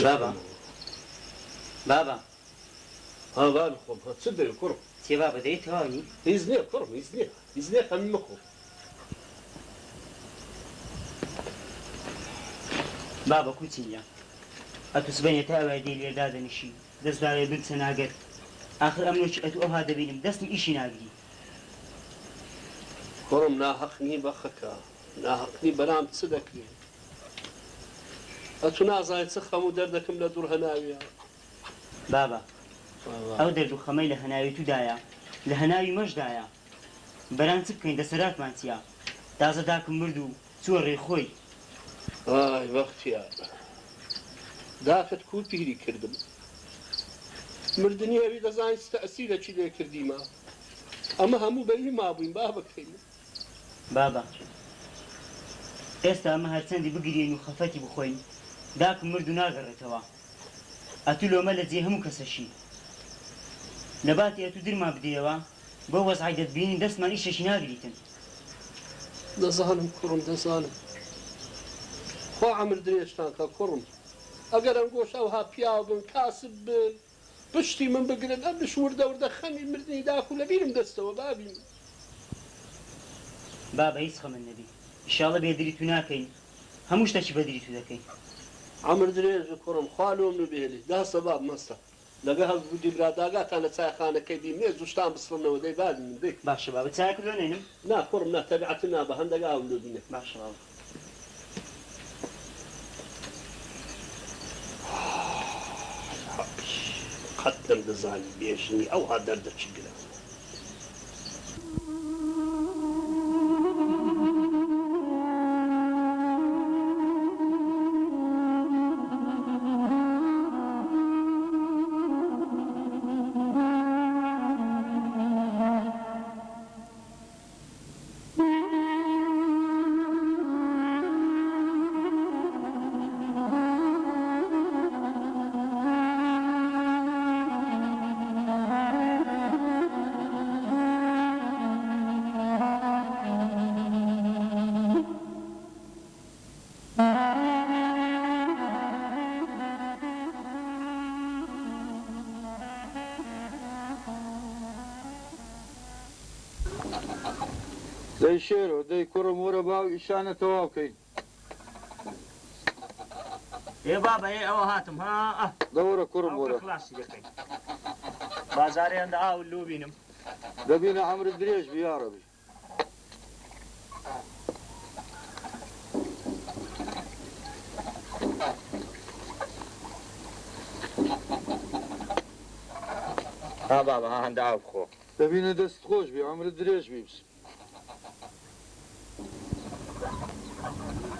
بابا بابا ها بالكم تصدق الكرم تي بابا ديت هوني يزني كرم يزني هم مخو بابا كوتيا أتسبني تاوي دي لي دادا نشي دس داري بنت سناقر آخر أمنوش أتو هذا بينم دسني إيشي ناقدي كرم ناحقني بخكا ناحقني برام تصدق لي أتو نازاي تسخمو دردكم لدور هناوية بابا أو دردو خمي لهناوي تدايا لهناوي مش دايا بران تبكين دسرات مانتيا دازا داكم مردو سوري خوي آي وقتي داخت كول بيري كردم مردني أبي دزاين تأثير شيء لي كرديما أما همو بني ما بين بابا كيما بابا ئێستا ئەمە هەرچەندی بگرین و خەفەتی بخۆین داکم مرد و ناگەڕێتەوە ئەتو لۆمە لە جێ هەموو کەسەشی لەباتی ئەتو درما بدەیەوە بۆ وەزعی دەتبینین دەستمان ئیشەشی ناگریتن دەزانم کوڕم دەزانم خوا عەمر درێژتان کە کوڕم ئەگەر ئەم گۆش ئەوها پیاو بن کاسب بن پشتی من بگرن ئەم بشوردە وردە خەمی مردنی داخو لەبیرم دەستەوە بابی من بابا هیچ خەمن نەبی ئیشاڵە بێدری تو ناکەین هەموو شتێکی بەدری تو دەکەین عەمر درێژ کوڕم خوا لۆم نبێنێ داسە باب مەستە لەگە هەز بودی براداگاتان لە چایخانەکەی بی مێز و شتان بسڵنەوە دەی بابی من دەی باشە بابا چایەک لۆ نێنم نا کوڕم نا تەبیعەتن نا بە هەندێک ئاو لۆ بینێ باشە بابا قەتم دەزانی بێژنی ئەوها دەردەچی گرە دەی شێرۆ دەی کوڕم وەرە باو ئیشانە تەواو بکەین ئێ بابا ئێ ئەوە هاتم ها دەوەرە کوڕم وەرە خلاصی دەکەین بازاریاندا ئاو لۆ بینم دەبینە عەمرت درێژ بی یا ڕەبی ها بابا ها هەندە ئاو بخۆ دەبینە دەست خۆش بی عەمرت درێژ بی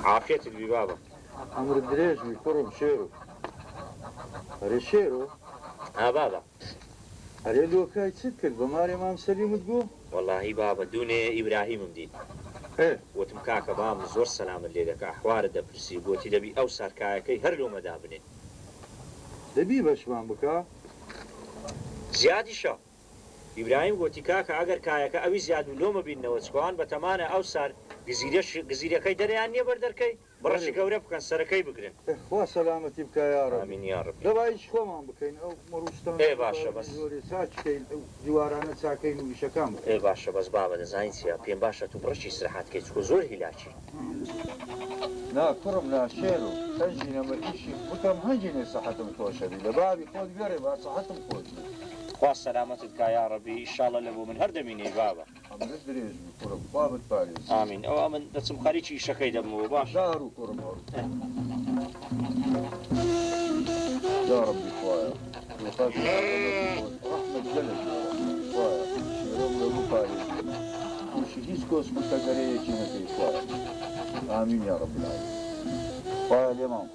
عافیەتت بی بابا عەمرت درێژ بی کوڕم شێرۆ ئەرێ شێرۆ ها بابا ئەرێ لۆکای چت کرد بە مارێ مام سەلیمت گوو واللهی بابا دوونێ ئیبراهیمم دیت وتم کاکە بام زۆر سەلامت لێ دەکە ئەحوارت دەپرسی گوتی دەبی ئەو سەرکایەکەی هەر لۆمەدا بنێ دەبی بەشمان بکە زیادیشە ئیبراهیم گوتی کاکە ئەگەر کایەکە ئەوی زیاد و لۆمە بینەوە چکۆوان بەتەمانە ئەو سار گزیرەکەی دەریان نییە بەردەرکەی بڕەشی گەورە بکەن سەرەکەی بگرن خوا سەلامەتی بکە یا ڕەبی ئامین یا ڕەبی دەبا هیچ خۆمان بکەین ئەو مەڕوستان باشە بەس زۆرێ چاکەین ئەو دیوارانە چاکەین و ویشەکان بکەین باشە بەس بابە دەزانین چیە پێم باشە تو بڕەشی سرحاتکەی چکۆ زۆر هیلاکی نا کوڕم نا شێرۆ هەنجی نەمە ئیشی وتم هەنجی نێ سەحەتم خۆشەبی لە بابی خۆت گەڕێ با سەحەتم خۆش خوا سەلامەتت کا یا ڕەبی ئیشاڵە لە بۆ من هەر دەمینێ بابە عەمرت درێژ بی کوڕم خوا بتپارێزی ئامین ئەوە من دەچم خەریکی ئیشەکەی دەبمەوە باش دار و کوڕم يا ربي خويا رحمة جلد خويا شيرهم لو فاري وشي هيسكوس مستقرية كينا في خويا آمين يا رب العالمين خويا اليمان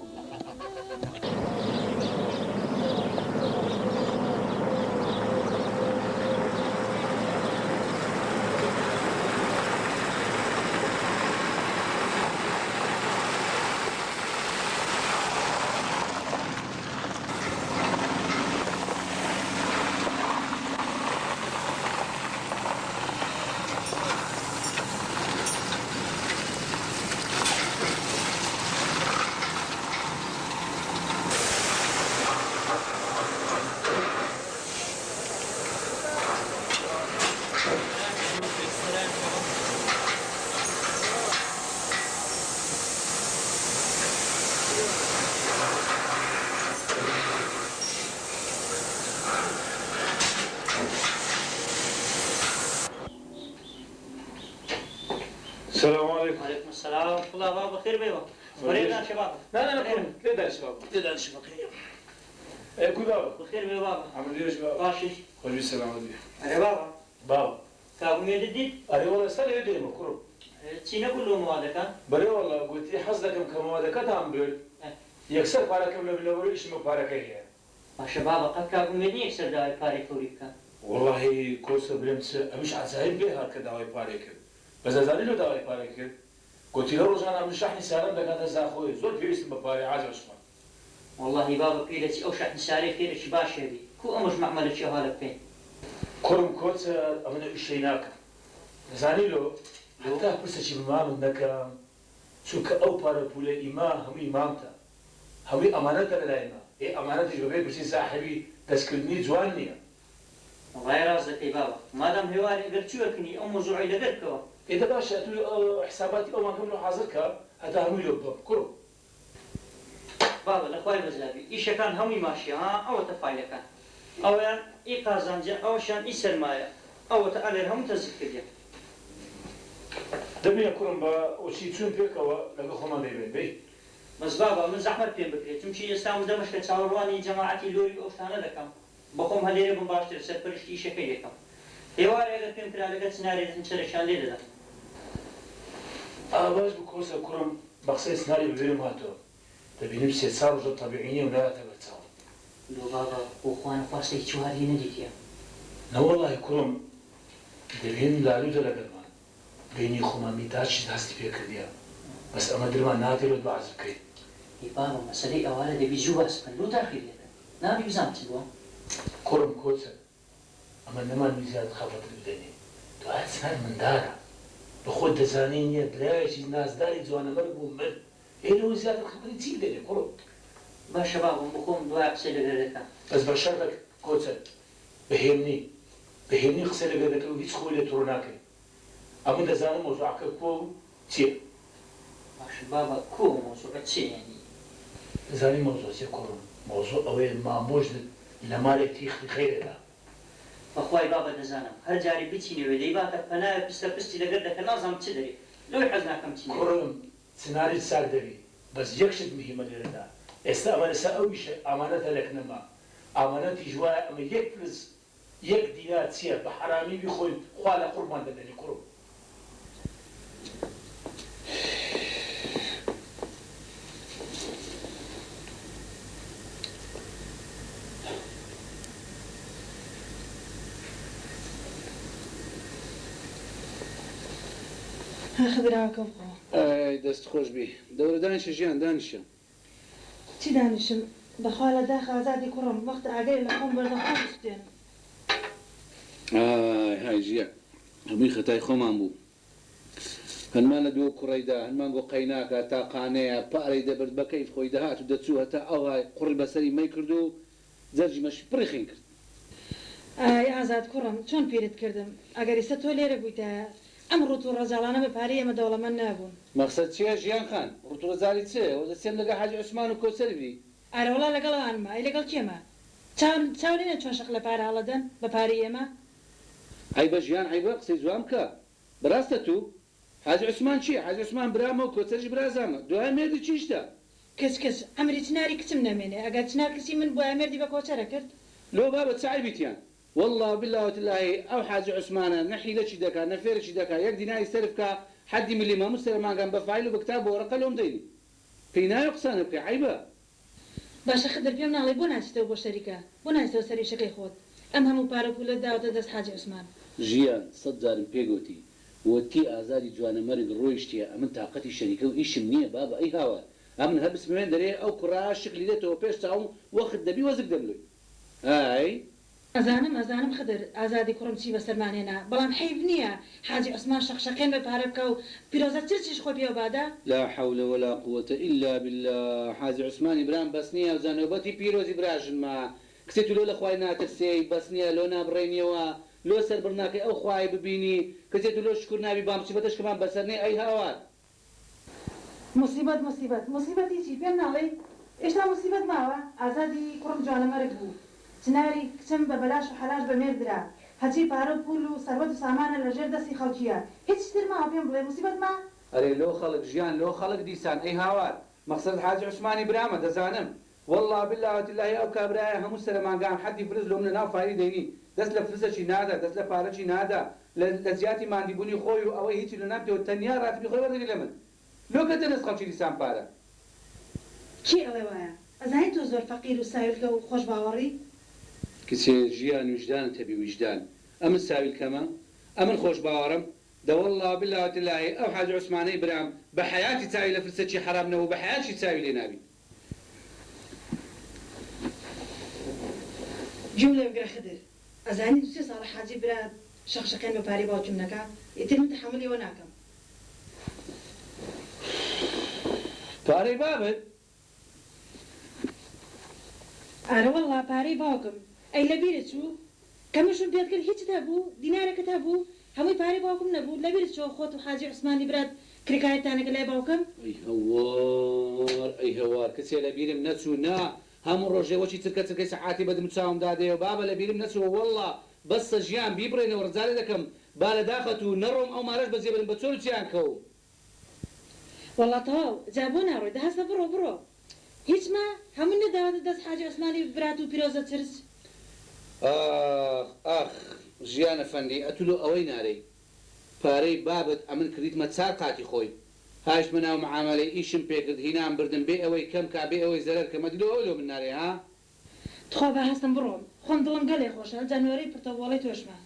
بابا بخير بيوه فريقنا شباب لا ليه دار شباب ليه دار شباب ايه كل بابا بخير بيوه بابا عمل ليه شباب باشي خذ بالسلامة ودي أنا بابا بابا كابو ميدديد أري والله استنى يدري مكروه تشينا كله موادك بري والله قلت لي حصدكم كموادك تعمل يكسر باركم لو ايش مو بارك هي باشا بابا قد كابو ميدني يكسر داعي باري فوريكا والله كوسه برمس مش عزايم بها كداوي بارك بس زاني له داوي بارك قلت له رجعنا مش راح نسالم لك هذا زاخوي زول في اسم باري عاج عثمان والله بابا بيلتي أوشح نساري خير شباشة بي كو أمش معمل شهالك فين كرم كوسه أمنا إشيناك زاني له حتى بس شيء ما منك شو كأو باربولة إمام هم إمامته هم أمانة لا إمام إيه أمانة جوابي بس صاحبي تسكنني جوانية غير رازك بابا ما دام هواري قلت شو كني أم زعي لقركوا إذا باش أتو حساباتي أو ما كملوا حاضرك حتى هم يلوب كرم بابا الأخوي بزابي إيش كان همي ماشي ها أو تفايل كان أو يعني إي قازنجة أو شان إي سرماية أو تقلل هم تذكر دبي كرم با وشي تون بيك أو لقى خما ديبين بي بس بابا من زحمة فين بكري تمشي يستعمل دمشق تصاورواني جماعتي لوري أوفتانا لكم بقوم هذي بمباشر سفرش إيش كي لكم هواري أقدر فين كلا لقى سيناريو تنشر شان ليلة باش بكوسة كرم بقصي سيناريو بغير ماتو دبي نفسي صار جو طبيعية ولا تبرتاو لو بابا وأخوان فاسي شو هذه نديتيا لا والله كرم دبين لالو جل قلمان بيني خما ميتاش داستي فيك ديا بس أما درما ناتي رد بعض كي بابا مسألة أولا دبي جواز لو داخل لك نبي بزام تبوا كرم كوسة أما نما الميزان خافت البدني تو هاد سنان من دارا بخود دزانين بلاش الناس داري زوانا مرقو من إيه لو زيادة خبري تيجي دني كرم باش بابا بقوم دواء بسيلة غيرك بس بشرتك كوسة بهمني خسر لك وهيش خويلة تروناكي أما دزانا موضوعك كو تيه باش بابا كو موضوع تشي يعني زاني موضوع سيكون موضوع أوي ما موجد لمالك تيخ خير لا أخوي بابا دزانم هر جاري بيتيني ولي باك أنا بستي لقدك نظام تدري لو حزنا كم تيني كورم سيناريو ساردبي بس يكشف مهمة لنا استأمن سأويش أمانة لك نما أمانة جوا أما يكفلس يك دينار سير بحرامي بيخوي خوالا قربان دني كورم خضراوە کەوتەوە دەست خۆش بی دەورە دانیشە ژیان دانیشە چی دانیشم بەخوا لە داخ ئازادی کوڕم وەخت ئاگەی لە خۆم بەردەخۆ بستێن های ژیان هەمووی خەتای خۆمان بوو هەنمان لە دووە کوڕیدا هەنمان بۆ قەیناکە تا قانەیە پارەی دەبرد بەکەیف خۆی دەهات و دەچوو هەتا ئەوهای قوڕی بەسەری مەی کرد و جەرجی مەشی پڕی خین کرد ئای ئازاد کوڕم چۆن پیرت کردم ئەگەر ئێستا تۆ لێرە بوویتە ئەم ڕوت و ڕەزاڵانە بە پارەی ئێمە دەوڵەمەند نابوون مەقسەد چییە ژیان خان ڕوتوڕەزاری چێ و دەستێم لەگە حاجی عوسمان و کۆسەروی ئارەوەڵا لەگەڵانمە ئەی لەگەڵ کێمە چاولێنە چۆن شەق لە پارە هەڵەدەن بە پارەی ئێمە ئەی بە ژیان عیبە قسەی جوان بکە بەڕاستە تو حاجی عوسمان چییە حاجی عوسمان برامە و کۆسەرش برازامە دوای مێردی چیشتە کەس ئەمری چناری کچم نەمێنێ ئەگەر چنار کسی من بۆ ئەمێردی بە کۆچەرە کرد لۆ بابە چ عیبیتیان والله بالله وتالله او حاجة عثمانة نحيلة شي دكا نفير شي دكا يك ديناي سرفكا حد ملي ما مستلمان كان بفايل وبكتاب ورقة لهم ديني فينا يقصان بك عيبة باشە خدر پێم ناڵێ بۆ ناچێتەوە بۆ شەریکە بۆ ناچێتەوە سەریشەکەی خۆت ئەم هەموو پارە پولە داوەتە دەست حاجی عوسمان ژیان سەد جارم پێگوتی وەتی ئازاری جوانە مەرگ ڕۆیشتیە ئەمن تااقەتی شەریکە و ئیشم نییە بابە ئەی هاوە ئەمن هەبس بمێن دەرێ ئەو کوڕا شکلی دێتەوە پێش چاوم وەخت دەبی وەزک دەملوی ئای ئەزانم خدر ئازادی کوڕم چی بەسەرمانێنا بەڵام حیف نییە حاجی عوسمان شەقشەقێن بە پارە بکە و پیرۆزە چرچیش خۆ پێوە بادا لا حول ولا قوة إلا بالله حاجی عوسمانی برام بەس نییە و زانۆبەتی پیرۆزی براژن ما کسێت لۆ لە خوای ناترسێی بەس نییە لۆ نابڕێنیەوە لۆ سەر بڕناکەی ئەو خوای ببینی کەسێت لۆ شکر ناوی بامچیبەتەشکەمان بەسەرنێ ئەی هاوار مصیبەتی چی پێم ناڵێ ئێشتا مصیبەت ماوە ئازادی کوڕم جوانەمەرگ بوو چناری کچم بە بەلاش و حەلاش بە مێردرا هەچی پارە و پول و سەروەت و سامانە لەژێر دەستی خەڵکیە هیچ تر ماوە پێم بڵێ مصیبەت ما ئەرێ لۆ خەڵک ژیان لۆ خەڵک دیسان ئەی هاوار مەقسەد حاجی عوسمانی برامە دەزانم والله بالله وتالله ئەو کابرایە هەموو سەرمانگان حەدی فرز لۆ منە ناو فاری دەینی دەست لە فرزەکی نادا دەست لە پارەکی نادا لە زیاتی ماندیبوونی خۆی و ئەوەی هیچی لە نابێت تەنیا ڕاتبی خۆی وەردەگری لە من لۆ کە دەنست خەڵکی دیسان پارە چی ئەوێ وایە ئەزانیت تۆ زۆر فەقیر و ساویلکە و خۆش باوەڕی کچێ ژیان وجدان تەبی وجدان ئەمن ساویلکەمە ئەمن خۆش باوەڕم دەوەڵڵا بالله وتالله ئەو حاجی عوسمانەی برام بە حەیاتی چاوی لە فرسەکی حرام نەبوو بە حەیاتی چاوی لێ نابی جملە بگرە خدر ئەزانی دوسێ ساڵ حاجی برا شەخشەکەی بە پارەی باوکم نەکا ئیتر من تەحملی ئەوە ناکەم پارەی بابت ئارە وەڵڵا پارەی باوکم ئەی لەبیرت چوو کەمەشم پێت کرد هیچت هەبوو دینارێکت هەبوو هەمووی پارەی باوکم نەبوو لەبیرت چۆ خۆت و حاجی عوسمانی برات کرێکایەتانەکە لای باوکم ئەی هەوار کچێ لە بیرم نەچوو نا هەموو ڕۆژێوەکی ترکە ترکەی سەعاتی بەدم چاوم دادەیە بابە لە بیرم نەچووە وەڵڵا بەستە ژیان بیبڕێنەوە ڕزارە دەکەم با لە داخەت و نەڕۆم ئەو مارەش بەجێ بن بە چۆن چیان کەوم وەڵڵا تەواو جا بۆ ناڕۆی دەهەستە بڕۆ هیچما هەموو نەداوەتە دەست حاجی عوسمانی برات و پیرۆزە چرس ئاخ ژیانە فەندی ئەتولو ئەوەی نارەی پارەی بابت ئەمن کردیتمە چار قاتی خۆی هاشمە ناو معاملەی ئیشم پێکرد هینام بردم بێ ئەوەی کەم کا بێ ئەوەی زەرەر کەمە دیلۆ ئەو لۆ من نارێ ها تخوا بە هەستم بڕۆم خۆم دڵم گەلێ خۆشە جانوەرەی پرتەوەڵی تۆشمە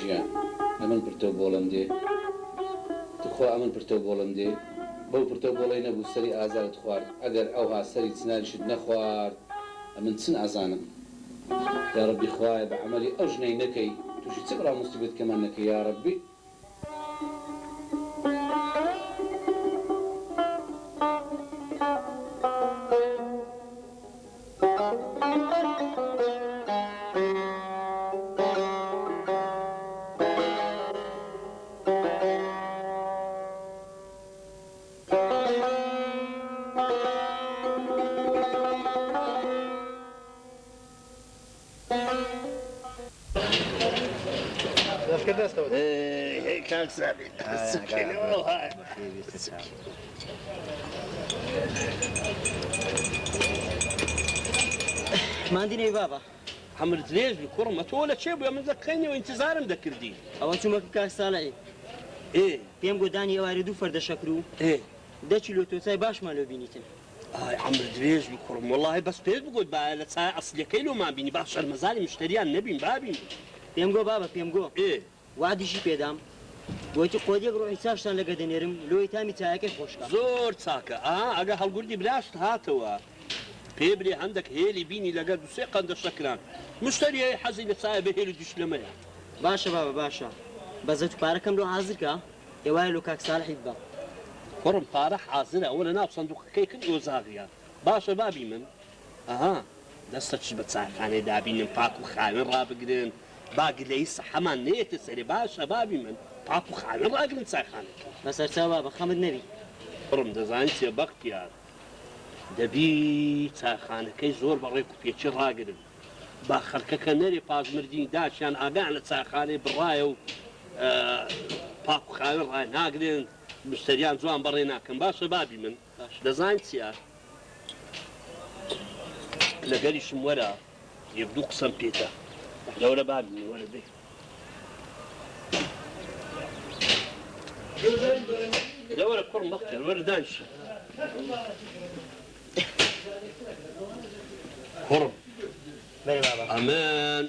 ژیان ئەمن پرتە بۆڵم دێ تخوا ئەمن پرتە بۆڵم دێ بەو پرتە بۆڵی نەبوو سەری ئازارت خوارد ئەگەر ئەوها سەری چنانشت نەخوارد ئەمن چن ئازانم یا ڕەبی خوایە بە عەمەلی ئەو ژنەی نەکەی تووشی چ بڕا موسیبەت کەمان نەکەی یا ڕەبی ماندینەی بابە حمر درێژ کوڕمە تۆ لە چێ بووە من دەکەینەوە ئینتزارم دەکردی ئەوە چوومەکە کاک ساڵحی پێم گۆدانی ئەوارە دوو فەردە شەکر و 10 کیلۆ تۆسای باشمان لۆ بینیتن ئای عەمر درێژ کوڕم وەڵاهی بەس پێت بگوت با لە چای ئەسلەکەی لۆمان بینی با شەرمەزاری مشتریان نەبین بابین پێم گۆ بابە پێم گۆ وادیشی پێدام گوتی قۆدیەک ڕۆحی چاشتان لەگە دەنێرم لۆی تامی چایەکەی خۆشکە زۆر چاکە ئەگە هەڵگوردی براشت هاتەوە پێ برێ هەندێک هێلی بینی لەگە دوسێ قەندە شەکران مشتریای حەزی لە چایە بە هێل و دوشلەمەیە باشە بابە باشە بەزەت و پارەکەم لۆ حازرکە ئێوایە لۆ کاک ساڵحیت بە کوڕم پارە حازرە ئەوە لە ناو سندوقەکەی کرد ئۆزاغیان باشە بابی من دەستە چ بە چاخانەی دابینم پاک و خاوێن ڕابگرن با گلەی سەحەمان نەیەتە سەرێ باشە بابی من پاک و خاوێن ڕاگرن چاخانەکە بەسەر چاو بابە خەمت نەبی کوڕم دەزانی چێ بەختیار دەبی چاخانەکەی زۆر بەڕێک و پێچی ڕاگرن با خەڵکەکە نەرێ پازمردین داشیان ئاگان لە چاخانەی بڕایە و پاک و خاوێن ڕای ناگرن مشتریان جوان بەڕێ ناکەم باشە بابی من دەزانی چیە لەگەریشم وەرە یەک دوو قسەم پێتە لەورە بابی وەرە بێ لەوەرە کوڕم بەختیار وەرە دانیشە کوڕم ئەمن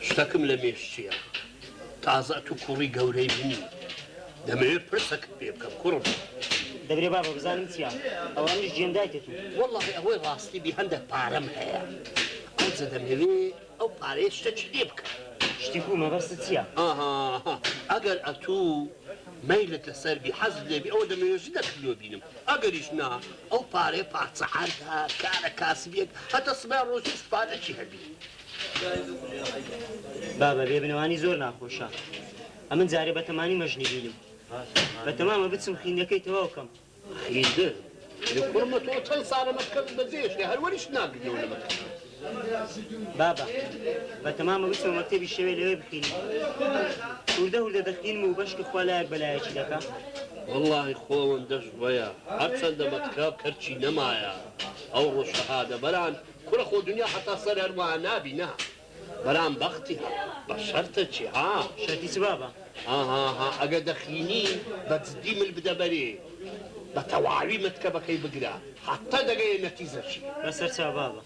شتەکەم لە مێشتیە تازە تو کوڕی گەورەی بینی دەمەوێت پرسەکت پێ بکەم کوڕم دەبرێ بابە بزانم چییە ئەوانش جێمدایتێت و وەڵڵاهی ئەوەی ڕاستی بی هەندێک پارەم هەیە ئەوجە دەمەوێ ئەو پارەیە شتە چ لێ بکە شتی و مەبەستت چییە ئەگەر ئەتوو مەیلت لەسەر بی حەزت لێبی ئەوە دەمەوێژی دەکردۆ بینم ئەگەریش نا ئەو پارەیە پارچەحاردا کارە کاسبێک هەتە سبای ڕۆژی سپادەکی هەبی بابە بێبنەوانی زۆر ناخۆشە ئەمن جارێ بە تەمانی مەژنی بینم بە تەمامە بچم خینەکەی تەواو بکەم خیندە لە کوڕمە تۆ چەند ساڵە مەکە بەجێش لێ هەروەریش ناگرنەوە لەمە بابا بەتەمامە ویستمە مەکتەبی شەوێ لەوێ بخینی وردە وردە دەخینم و بەشکی خوا لایەک بەلایەکی دەکا والله خۆم دەست وەیە هەرچەندە مەتکاب کەرچی نەمایە ئەو ڕۆژەهادە بەران کوڕە خۆ دنیا حتا سەر هەروە نابینە بەرام بەختی بە شەرتە چی ها شەرتی چ بابا ئاها ئەگە دەخینی بەجددی مل بدە بەرێ بە تەواوی متکەبەکەی بگرە حتا دەگەیە نەتیزەشی بەسەر چا بابا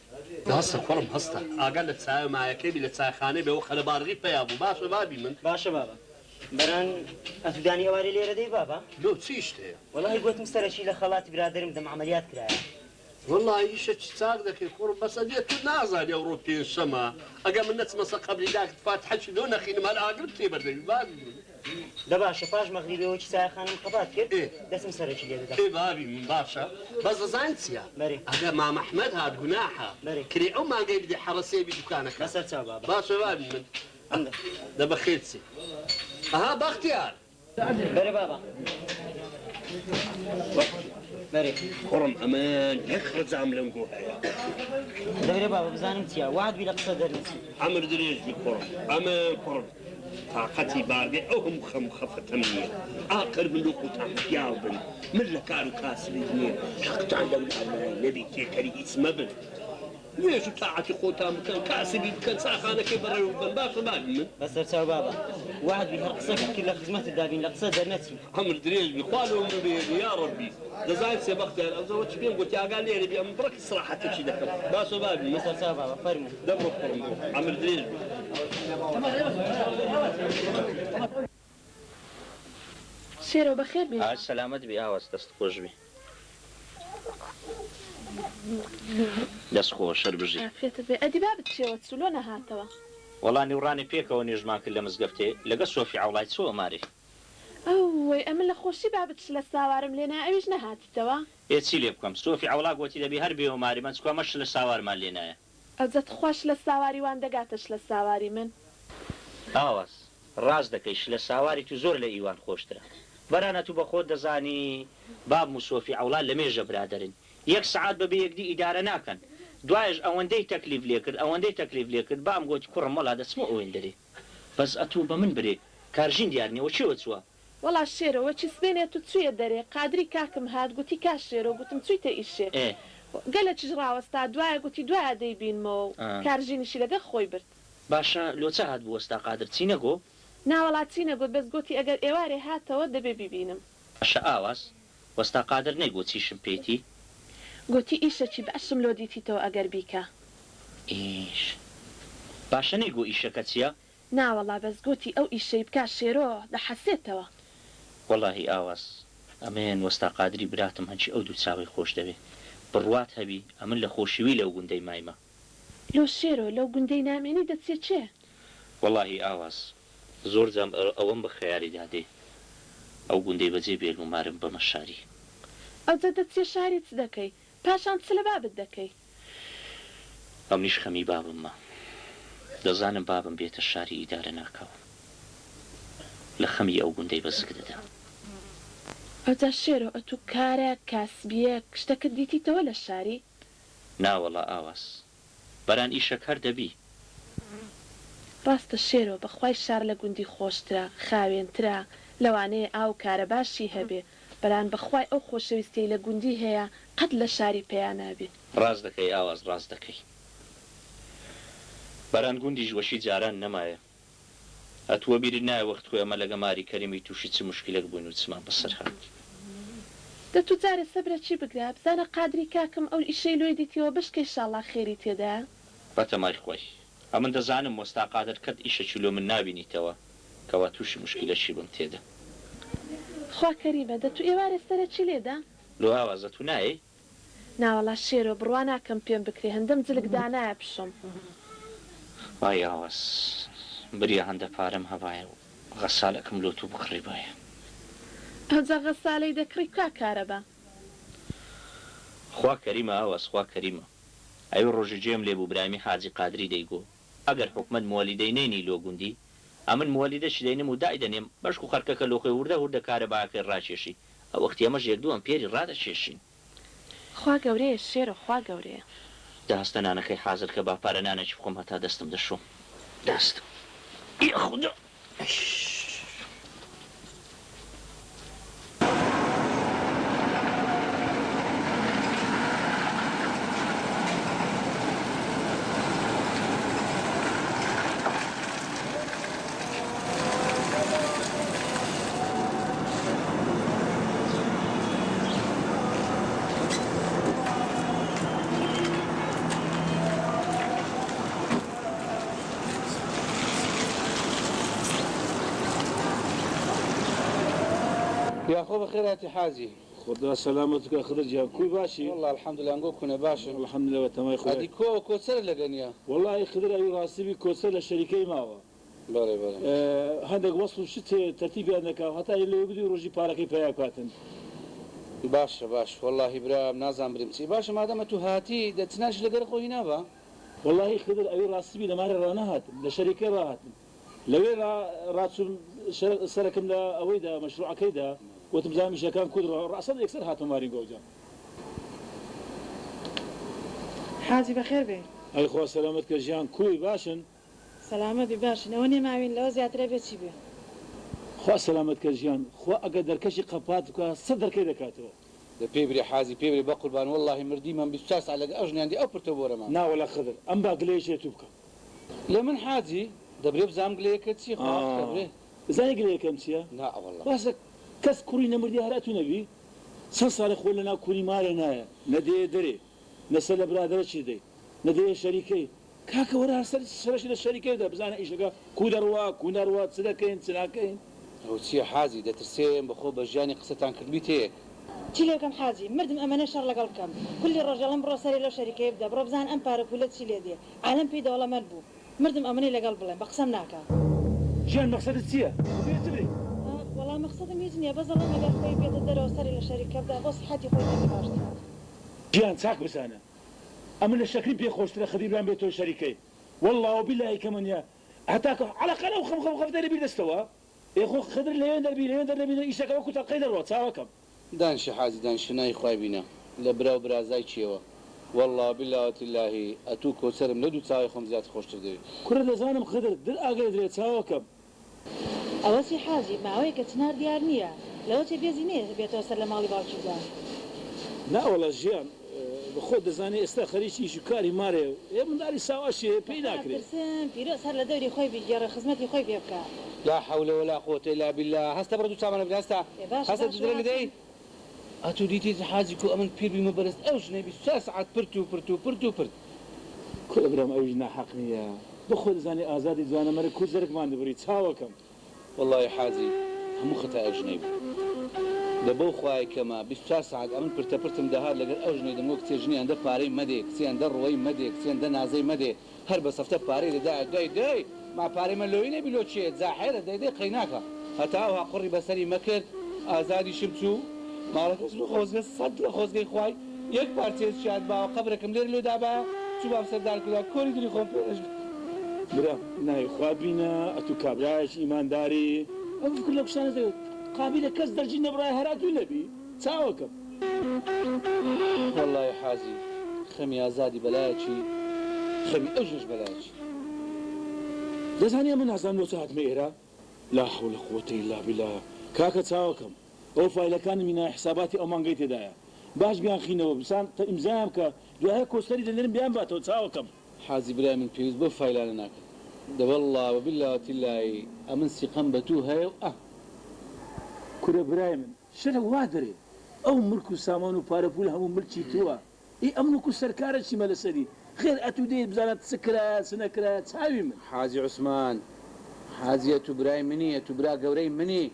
داسە کوڕم هەستە ئاگە لە چای مایەکەی لە چایخانەی بێەوە خەلەبارغی پیا بوو باشە بابی من باشە بابا بەران ئەتودانی ئەوارە لێرە دەی بابا لۆ چی شتەیە وەڵی گوتم سەرەکی لە خەڵاتی برادرم دەم عملیات کرایە والله ئیشە چ چاک دەکەی کوڕم بەسە دێت تو نازانی ئەوڕۆ پێنجشەمە ئەگە من نەچمەسە قەبلی داکت فاتحەچی لۆ نەخینم هەر ئاگرت تێبەردەوی بابی دە باشە پاش مەغریبەوەی چایخانم قەبات کرد دەسم سەرەکی لێ بدەم ئێ بابی من باشە بەس دەزان چییە ئەگە مام ئەحمەد هات گوناحە کرێ ئەو مانگەی بدێ حەڕەسێبی دوکانەکە بەسەر چا بابا باشە بابی من دەبە خێرچی ئەها بەختیار بەرە بابا بەرێ کوڕم ئەمە یەک ڕەجام لەم گۆ هەیە دەبرێ بابا بزانم چییە وعدبی لە قسە دەرنچی ئەمر درێژبی کوڕم ئەمە کوڕم تااقەتی بارگێ ئەو هەموو خەم خەفەتەم نییە ئاقر من لۆ قوتان پیاو بن من لە کار و کاسبی نییە حەقتان لەولامای نەبی تێکەری هیچ مەبن نوێژ و تاعەتی خۆتان بکەن کاسبی بکەن چاخانەکەی بەڕێوە بن باشە بابی من بەسەر چاو بابا وعدبی هەر قسەکە کرد لە خزمەتت دابین لە قسە دەرنەچی ئەمر درێژبی خوا لەوم ببێنی یا ڕەبی دەزانین سێ بەختیار ئەوزەوە چ پێم گوتی ئاگا لێرە بێ ئەم بڕەکی سراحەتێکی دەکەم باشە بابی من بەسەر چاو بابا فەرموو دەبڕۆ کوڕم بۆ ئەمر درێژبی شێرەوە بەخێر بێ سەلامەت بێ ئاواز دەست خۆش بێ دەست خۆش شەر بژی ئافرێتە بێ ئەدی بابت چێوە چولۆ نەهاتەوە وەڵا نیوڕانی پێکەوە نێژمان کرد لە مزگەفتێ لەگە سۆفی عوڵای چۆ ماری ئەوەی ئەمن لە خۆشی بابت لە ساوارم لێنا ئەویش نەهاتیتەوە چی لێ بکەم سۆفی عوڵا گوتی دەبی هەر بێ و ماری من چکوە مەش لە ساوارمان لێنایە ئەوجەت خۆش لە ساواری وان دەگاتەش لە ساواری من ئاواز ڕاست دەکەیش لە ساواری تو زۆر لە ئیوان خۆشترە بەرانە تو بە خۆت دەزانی باب و سۆفی عوڵا لە مێژە برادرن یەک سعات بەبێ یەکدی ئیدارە ناکەن دوایش ئەوەندەی تەکلیف لێ کرد ئەوەندەی تەکلیف لێ کرد بام گوتی کوڕم وەڵا دەچمە ئەوێن دەرێ بەس ئەتوو بە من برێ کارژین دیارنیەوە چێوە چووە وەڵا شێرەوە چی سبێنێت و چویە دەرێ قادری کاکم هات گوتی کاش شێرەوە گوتم چویتە ئیشێ گەلە چش ڕاوەستا دوایە گوتی دوایە دەیبینمەوە و کارژینیشی لەگە خۆی برد باشە لۆچە هات بوو وەستا قادر چی نەگۆ ناوەڵات چی نەگوت بەس گوتی ئەگەر ئێوارێ هاتەوە دەبێ ببینم باشە ئاواز وەستا قادر نەیگوت چیشم پێیتی گوتی ئیشەکی بەشم لۆ دیتیتەوە ئەگەر بیکە ئیش باشە نەیگۆ ئیشەکە چییە ناوەڵا بەس گوتی ئەو ئیشەی بکە شێرۆ دەحەسێتەوە وەڵاهی ئاواز ئەمێن وەستا قادری براتم هەنچی ئەو دوو چاوی خۆش دەوێ بڕوات هەبی ئەمن لە خۆشیوی لەو گوندەی مایمە لۆ شێرۆ لەو گوندەی نامێنی دەچێت چێ وەڵاهی ئاواز زۆر جام ئەوەم بە خەیاری دادێ ئەو گوندەی بەجێ بێن و مارم بەمە شاری ئەوجە دەچێ شاری چ دەکەی پاشان چ لە بابت دەکەی ئەم نیش خەمی بابممە دەزانم بابم بێتە شاری ئیدارە ناکەوە لە خەمی ئەو گوندەی بەزگ دەدا ئەوجا شێرۆ ئەتوو کارە کاسبیە شتەکەت دیتیتەوە لە شاری ناوەڵا ئاواز بەران ئیشەک هەر دەبی ڕاستە شێرۆ بەخوای شار لە گوندی خۆشترا خاوێنترا لەوانەیە ئاو کارە باشی هەبێ بەران بەخوای ئەو خۆشەویستی لە گوندی هەیە قەت لە شاری پێیان نابێت ڕاست دەکەی ئاواز ڕاست دەکەی بەران گوندی ژوەشی جاران نەمایە ئەتووە بیرت نایە وەخت خۆی ئەمە لەگە ماری کەریمی تووشی چ مشکلێک بووین و چمان بەسەر هات دەتوو جارێ سەبرە چی بگرا بزانە قادری کاکەم ئەو ئیشەی لۆی دیتیەوە بشکەی شاڵا خێری تێدا بەتەمای خۆی ئەمن دەزانم وەستا قادر کەت ئیشەکی لۆ من نابینیتەوە کەوا تووشی مشکلەشی بم تێدا خوا کەریمە دەتوو ئێوارێ سەرە چی لێدا لۆ ئاوازە تو نایە ناوەڵا شێرۆ بڕوا ناکەم پێم بکرێ هەندەم جلکدا نایە پشم وای ئاواز بریە هەندە پارەم هەبایە و غەسالەکەم لۆ تو بخڕی باە ئەوجا غەسالەی دەکڕی کا کارە بە خوا کەریمە ئاواز خوا کەریمە ئەوی ڕۆژی جێم لێ بوو برامی حاجی قادری دەیگۆ ئەگەر حکومەت مۆلیدەی نێنی لۆ گوندی ئەمن مۆلیدەشی دەینم و دای دەنێم بەشک و خەرکەکە لۆخۆی وردە وردە کارە باکەی ڕاکێشی ئەو وەختی ئەمەش یەک دوو ئەمپێری ڕادەکێشین خوا گەورەیە شێرە خوا گەورەیە داستەنانەکەی حازر کە با پارەنانێکی بخۆم هەتا دەستم دەشۆم دەست خوددا يا أخو بخيراتي حازي خدا سلامتك خضر جا كوي باشي والله الحمد لله نقول كنا باشا الحمد لله تمام هذه خويا كوسر لقنيا والله خضر أي راسبي كوسر للشركة معه بله بله هذا وصل شت ترتيبي أنك حتى اللي يبدو روجي باركي فيها كاتن باش والله برام نازم برمسي باش ما دام تو هاتي دتناش لقر خوي نابا والله خضر أي راسبي لما رانا هات للشركة راحت لو راسو سركم لا أويدا مشروع كيدا وتمزامي شكان كدر رأسا يكسر هاتو ماري جوجا حازي بخير بي أي خوا سلامتك جان كوي باشن سلامتي باش نوني معين لو زياتري بيتشي بي خوا سلامتك جان خوا أقدر كشي قباتك صدر كيدا كاتو ده بيبري حازي بيبري بقربان والله مردي من بيستاس على أجني عندي أوبر تبورة ما نا ولا خضر أم باقليش يتوبك لمن حازي دبريب زام قليك تسي خلاص دبري زي قليك أمسيا لا والله بس كس كوري نمردي هراتو نبي سنصار خولنا كوري مالنا ندي دري نسل برادر شدي ندي شريكي كاكا ورا سرش الشركة ده بزانا إيش لقى كودروا تسلكين تسلاكين هو تسي حازي ده ترسيم بخو بجاني قصتان كلبيتي تشيلي كم حازي مردم أمانة شر لقلكم كل الرجال مرة سري له شركة يبدأ بربزان أمبارك ولا تشيلي دي عالم بيدا ولا مربو مردم أمانة لقلب لهم بقسمناك جان مقصد تسيا تبري والله مقصدم يزني بس الله ما قال خوي بيت الدرا وسري له شركة يبدأ بس حد يخوي ما باشتي جان ساك بس أنا أمن الشكل بيخوش ترى خدير عم بيتو شركة والله وبالله كمان يا هتاك على قناة وخم داري بيدستوا يا أخو خضر لين دربي إيش كمان كنت قيد الوقت ساوكم دانش حازي دانش ناي خوي بينا لبرا وبرا زي تشيوا والله بالله وتالله أتوكو سرم ندو تساوي خمزات خوش تدري كل لزانم خضر در أقل دريت ساوكم أوسي حازي معوي كتنار ديارنية لو تبي زينة بيتو سر لمالي بالشي لا والله جيان بخود زاني استخريشي شكاري ماري يا من داري سواشي بينا كري برسم في رأس هلا دوري خوي بيجر خدمتي خوي بيبكى لا حول ولا قوة إلا بالله هستا بردو سامان ابن هستا هستا تدرني دي أتو ديتي حازي كو أمن بير بمبرست أوش نبي ساعات برتو كل أبرام أوجنا حقنية بخود زاني آزادي زوانا مري كل زرق ما ندبري تساوكم والله حازي همو خطأ أجنبي دبو خواي كما 24 ساعة أمن برتم دهار لقر أوجني دمو كتيجني عنده باري مدي كتي عنده روي مدي كتي عنده نازي مدي هر بصفته باري داي مع باري من لوينه بلو تشيت زاحيرة داي قيناكا هتاوها قري بسري مكر آزادي شبتو مالك اسمه خوزقه صد خوزقه خواي يك بارتيز شاد با قبركم لير لو دابا شو باب سردار كذا كوري دري خون بيرش برام ناي خوابينا أتو كابراش إيمان داري أفكر لك شان زي قابلة كز درجي نبراي هراتو نبي تساوكم والله يا حازي خمي آزادي بلايتشي خمي أجنش بلايتشي دزاني من عزام لو ساعت ميرا لا حول ولا قوة إلا بالله كاكا تساوكم أو فايلة كان من حساباتي أو مانجيتي دايا باش بيان خينو بسان إمزامك دوها كوستري دلنرم بيان باتو تساوكم حازي براي من بيوز بو فايلة لناك ده والله وبالله وتالله أمن سيقام بتوها كورا برايمن شنو وادري او ملكو سامانو بارفول همو ملكي توا اي امنكو سركارة شي مال سدي خير اتو دي بزانات سكرات سنكرات ساوي من حازي عثمان حازي اتو براي مني اتو برا قوري مني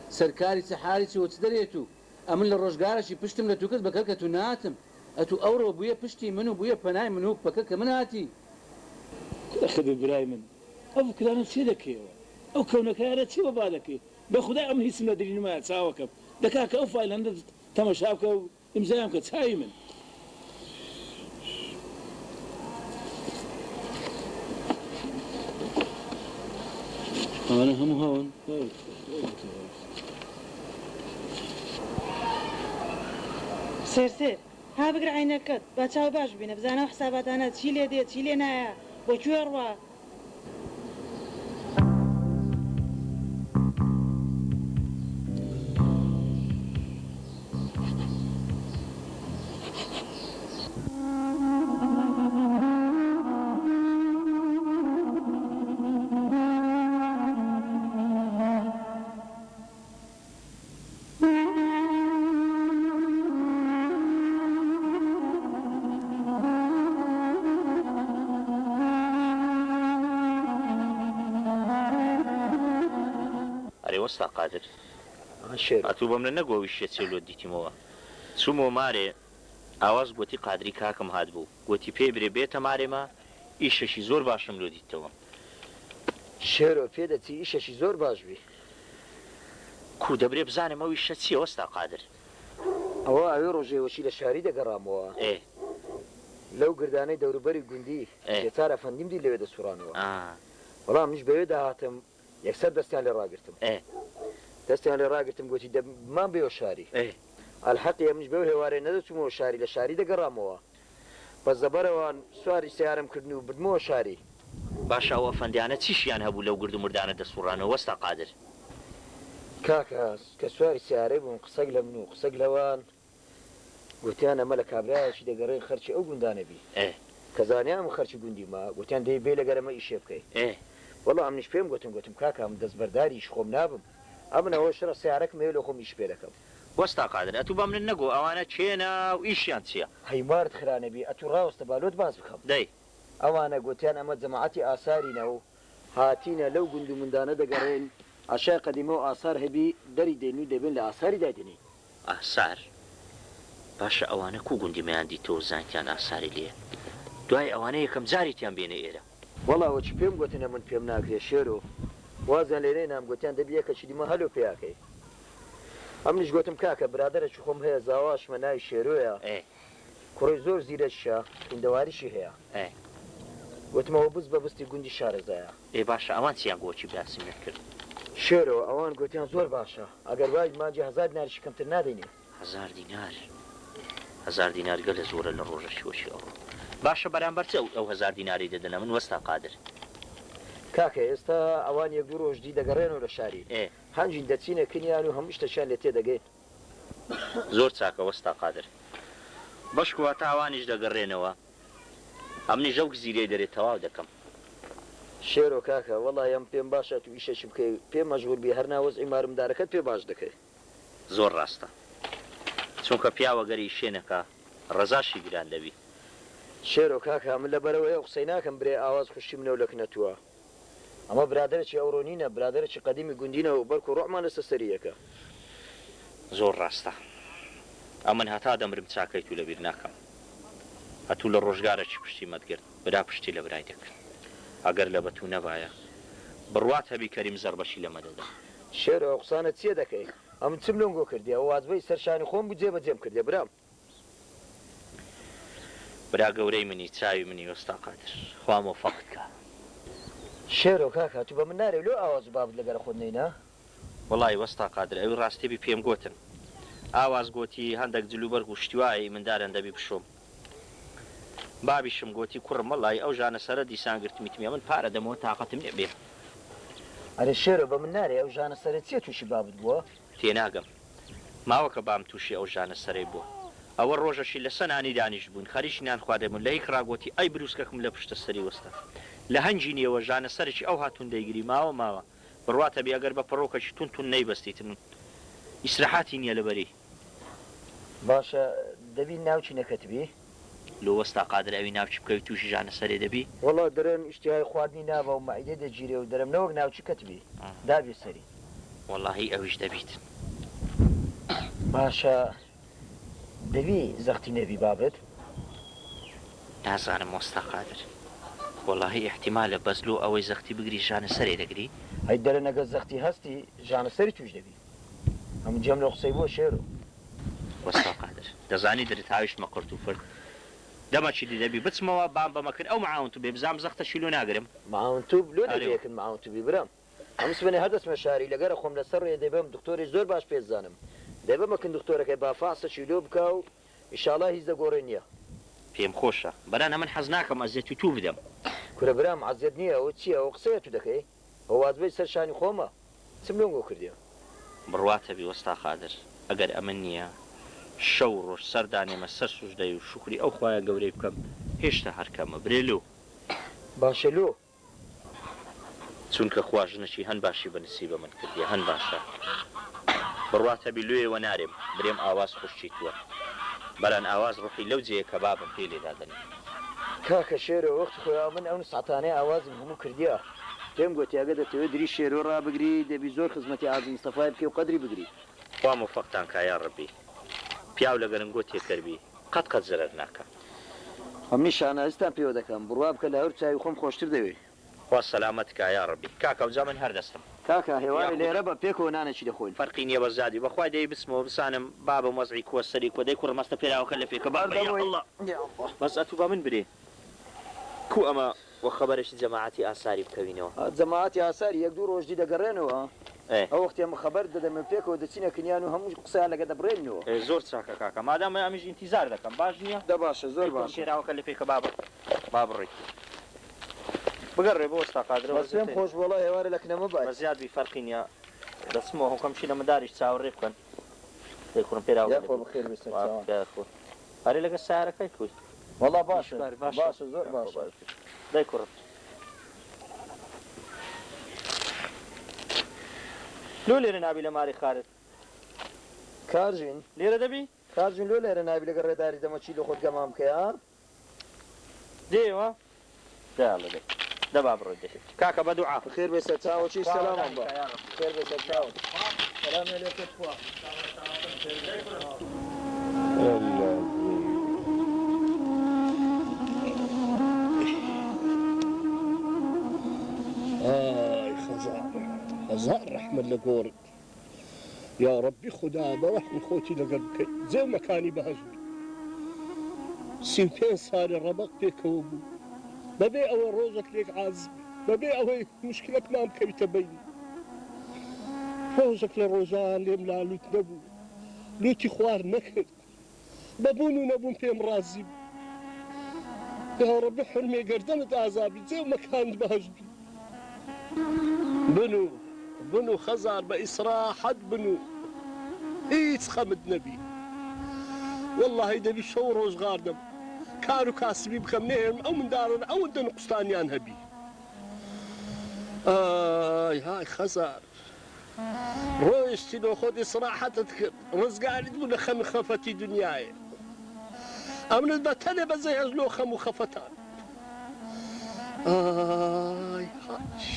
سركاري سحاري سي وتدريتو امن للرجقارة شي بشتم لتوكت بكركتو ناتم اتو اورو بويا بشتي منو بويا بناي منو بكركة من هاتي اخذ برايمن او كلام سيدك او كونك انا تسوى بالك بخدا ام هيسم ندري ما تساوكم دكاك او فايل عند تمشاك امزامك تسايمن انا هم هون سير ها بگرە عینەکەت با چاو باش بینە بزانە حساباتانە چی لێ دێت چی لێ نایە بۆ کوێ ڕوا وەستا قادر ئەتوو بەم لە نەگۆوی شێت چێلۆ دیتیمەوە چوومەوە مارێ ئاواز گوتی قادری کاکەم هات بوو گوتی پێی برێ بێتە مارێمە ئیشەشی زۆر باشم لۆ دیتەوە شێرۆ پێ دەچی ئیشەشی زۆر باش بی کو دەبرێ بزانم ئەو ئیشە چییە وەستا قادر ئەوە ئەوێ ڕۆژێوەشی لە شاری دەگەڕامەوە لەو گردانەی دەوروبەری گوندی بێتار ئەفەندیم دی لەوێ دەسوڕانەوە بەڵام منیش بەوێ داهاتم یەکسەر دەستیان لێ ڕاگرتم دەستیان لێ ڕاگرتم گوتی دەمان بێەوە شاری ئەلحەقی منیش بەو هێوارێ نەدەچوومەوە شاری لە شاری دەگەڕامەوە بەس زەبەرەوان سواری سیارم کردن و بردمەوە شاری باشە ئەوە فەندیانە چیشیان هەبوو لەو گرد و مردانە دەسوڕانەوە وەستا قادر کاکەس کە سواری سیارەی بوون قسەک لە من و قسەک لەوان گوتیان ئەمە لە کابرایەکی دەگەڕێ خەرچی ئەو گوندانە بی کە زانیان خەرچی گوندی ما گوتیان دەی بێ لەگەرەمە ئیشێ بکەیت وەڵام ئەمنیش پێم گوتم کاکەم دەستبەرداریش خۆم نابم ئەمنەوە شڕە سیارەک مێ لە خۆم ئیش پێ دەکەم وەستا قادر ئەتوو بە من نەگۆ ئەوانە چێنە و ئیشیان چییە هەیمارت خرانەبی ئەتوو ڕاوستە بالۆت باز بکەم دەی ئەوانە گوتیان ئەمە جەماعەتی ئاسارینەوە هاتینە لەو گوند و مندانە دەگەڕێن عەشای قەدیمە و ئاسار هەبی دەری دێن و دەبێن لە ئاساری دادێنی ئاسار باشە ئەوانە کو گوندی مەیان دیتەوە زانتیان ئاساری لێ دوای ئەوانە یەکەم جاریتیان بێنە ئێرە وەڵاوەچی پێم گوتنە من پێم ناکرێ شێرۆ وازیان لێرەی نام گوتیان دەبی یەکەشی دیمە هەلۆ پێیاکەی ئەمنیش گوتم کاکە برادەرێکی خۆم هەیە زاواشمە ناوی شێرۆیە کوڕی زۆر زیرەشە کوندەواریشی هەیە گوتمەوە بز بە بستی گوندی شارەزایە باشە ئەوان چیان گۆچی باسی کرد شێرۆ ئەوان گوتیان زۆر باشە ئەگەر وای مانجی 1000 دیناریشی کەمتر نادەینێ 1000 دینار 1000 دینار گەلە زۆرە لە ڕۆژە شۆشی ئەوە باشە بەرامبەر چ ئەو 1000 دیناری دەدەنە من وەستا قادر کاکە ئێستا ئەوان یەک دوو ڕۆژ دی دەگەڕێنەوە لە شاری هەنجین دەچینە کنیان و هەموو شتەشیان لێ تێدەگەین زۆر چاکە وەستا قادر بەشکووە تا ئەوانیش دەگەڕێنەوە ئەمنی ژەوک زیرەی دەرێت تەواو دەکەم شێرۆ کاکە وەڵای ئەم پێم باشە تو ئیشەشی بکەی پێم مەشغول بی هەر ناوەزعی مارمدارەکەت پێ باش دەکەی زۆر ڕاستە چونکە پیاوە گەری شوێنەکە ڕەزاشی گران دەبی شێرۆ کاکە من لەبەرەوەی قسەی ناکەم برێ ئاواز خوشتی منە و لەکنەتووە ئەمە برادرێکی ئەوڕۆنینە برادرێکی قەدیمی گوندینەوە بەرکو ڕۆحمان لەسە سەریەکە زۆر ڕاستە ئەم من هەتا دەمرم چاکەیت و لەبیر ناکەم هەتوو لە ڕۆژگارێکی پشتی مەدگرت برا پشتی لە برای دەکرد ئەگەر لە بەتوو نەبایە بڕوات هەبی کەریم زەربەشی لەمە دەدا شێرۆ ئەو قسانە چیە دەکەی ئەم چم لۆنگۆ کردی ئەو وازبەی سەرشانی خۆم بوو جێبەجێم کردێ برام برا گەورەی منی چاوی منی وەستا قادر خوا مۆفەقت کە شێرۆ کاکە تو بە من نارێ لۆ ئاواز و بابت لەگەرە خۆت نەینا وەڵی وەستا قادر ئەوی ڕاستێبی پێم گوتن ئاواز گوتی هەندێک جلوبەرگ و شتیوایی مندارن دەبی بشۆم بابیشم گوتی کوڕم وەڵی ئەو ژانە سەرە دیسان گرتمیتمیە من پارە دەمەوە تااقەتم لێ بێ ئەرێ شێرۆ بە من نارێ ئەو ژانە سەرە چیە تووشی بابت بووە تێناگەم ماوەکە بام تووشی ئەو ژانە سەرەی بووە ئەوە ڕۆژەشی لە سەنانی دانیش بوون خەریشیان خواردەمون لە هیچ ڕاگوتی ئەی بروسکەکەم لە پشتە سەری وەستا لە هەنجی نیەوە ژانە سەرێکی ئەو هاتوون دەیگری ماوە بڕواتە بێ ئەگەر بە پڕۆکەشی تون نەیبەستیتن ئیسراحاتی نییە لەبەری باشە دەبی ناوچی نەکەتبی لۆ وەستا قادر ئەوی ناوچی بکەوی تووشی ژانە سەرێ دەبی وەڵا دەرێن ئیشتیهای خواردنی ناوە و مەعیدە دەگیرێ و دەرم نەوەک ناوچی کەتبی دابێ سەری وەڵاهی ئەویش دەبیت باشە دەبی زەختی نەبی بابت نازانم وەستا قادر وەڵاهی احتیمالە بەزلۆ ئەوەی زەختی بگری ژانە سەرێ دەگری هەی دەرە نەگە زەختی هەستی ژانە سەری توش دەبی هەموو جەم لە قسەی بۆ شێرۆ وەستا قادر دەزانی دەرت هاویشمە قورت و فرد دەمەچی دەبی بچمەوە بام بەمەکرد ئەو معاون تو بێ بزام زەختەشی لۆ ناگرم معاون تو لۆ دەبێکن معاون تو بیبرم ئەم سبێنێ هەردەستمە شاری لەگەرە خۆم لەسەر ڕێ دەبم دکتۆری زۆر باش پێزانم دەبە مەکن دکتۆرەکەی بافاسەشی لۆ بکە و ئیشاڵا هیچ دەگۆڕێ نییە پێم خۆشە بەرانە من حەز ناکەم ئەزیەت و تو بدەم کورە برام عەزیەت نییە ئەوە چییە ئەو قسەیە تو دەکەی ئەو وازبەی سەر شانی خۆمە چم لۆنگۆ کردیە بڕواتە بی وەستا قادر ئەگەر ئەمن نییە شەو ڕۆژ سەردانێمە سەر سوژدەی و شوکری ئەو خوایە گەورەی بکەم هێشتا هەرکەمە برێلو باشە لۆ چونکە خواژنەشی هەن باشی بەنسی بە من کردیە هەن باشە بڕواتە بی لێوە نارێم برێم ئاواز خوشتیتووە بەران ئاواز ڕوحی لەو جێیە کە بابم پێ لێدادنی کاکە شێرە وەخت خۆیان من ئەو ساتانەی ئاوازم هەموو کردیە پێم گوتیاگە دەتەوێت دری شێرۆ ڕابگری دەبی زۆر خزمەتی ئازم مستەفای بکەی و قەدری بگری خوا موفەقتان کایە ڕەبی پیاو لە گەرنگۆ تێکەربی قەت زەرەر ناکە هەمنی شانازیتان پێوە دەکەم بڕوا بکە لە هەر چاوی خۆم خۆشتر دەوێت خوا سەلامەت کایە ڕەبی کاکە ئەوجا من هەردەستم کاکە هێواری لێرە بە پێکەوە نانەچی دەخۆین فەرقی نییە بەزادی بەخوای دەی بسمەوە بسانم بابە مەزعی کووە سەری کۆدەی کوڕمەستە پێراوەکە لە پێکە بەس ئەتوو بە من برێ کو ئەمە وە خەبەرشی جەماعەتی ئاساری بکەوینەوە جەماعەتی ئاساری یەک دوو ڕۆژی دەگەڕێنەوە ئەو وەختی ئەمە خەبەر دەدەمە پێکەوە دەچینە کنیان و هەموو قسەیان لەگە دەبڕێنەوە زۆر چاکە کاکە مادامە ئەمیش ئینتیزار دەکەم باش نییە دە باشە زۆر باش پێراوەکە لە پێکە با بڕێیت بگەڕێ بۆ ئێستا قادرەوە پێم خۆش وەڵای هێوارە لە کنەمە باش زیاد بی فەرقی نییە دەچمەوە هەکەمشی لە مداریش چاوەڕێ بکەن دەیخۆم پێراوە هەرێ لەگە سیارەکەی کوی وەڵا باشە باشە زۆر باش دای کوڕم لۆ لێرە نابی لە ماری خارت کارژین لێرە دەبی کارژین لۆ لێرە نابی لەگە ڕێداری دەمەچی لە خۆت گەمام بکەیان دێوە داڵە دێ دەبا بڕۆ دێت کاکە بە دوعا خێر بێ سەر چاوەچی سەلامم بە خێر بێ سەر چاوە سەلامی لێکت خوا ئای هەزار ڕەحمەت لە گۆڕت یا ڕەبی خوددا بە ڕەحمی خۆتی لەگەڵ بکەیت جێ مەکانی بەهەژبی 35 ساڵی ڕەبەق پێکەوە بوو بەبێ ئەوە ڕۆژێک لێک عازب بەبێ ئەوەی مشکلەتمان بکەویتە بین ڕۆژێک لە ڕۆژان لێم لالوت نەبوو لوتی خوار نەکرد بەبوون و نەبوون پێم ڕازی بوو یا ڕەبی حرمێ گەردەنت ئازابی جێ مەکانت بەهەژبی بنو خەزار بە ئیسراحەت بنو هیچ خەمت نەبی واللهی دەبی شەو ڕۆژغاردەم کار و کاسبی بکەم نێم ئەو منداڵن ئەوەندە نقستانیان هەبی ئای های خەزار ڕۆیشتی لۆ خۆت ئیسراحەتت کرد ڕزگاریت بوو لە خەمی خەفەتی دنیایە ئەمنت بە تەنێ بەزەی هەز لۆ خەم و خەفەتان ئای هاش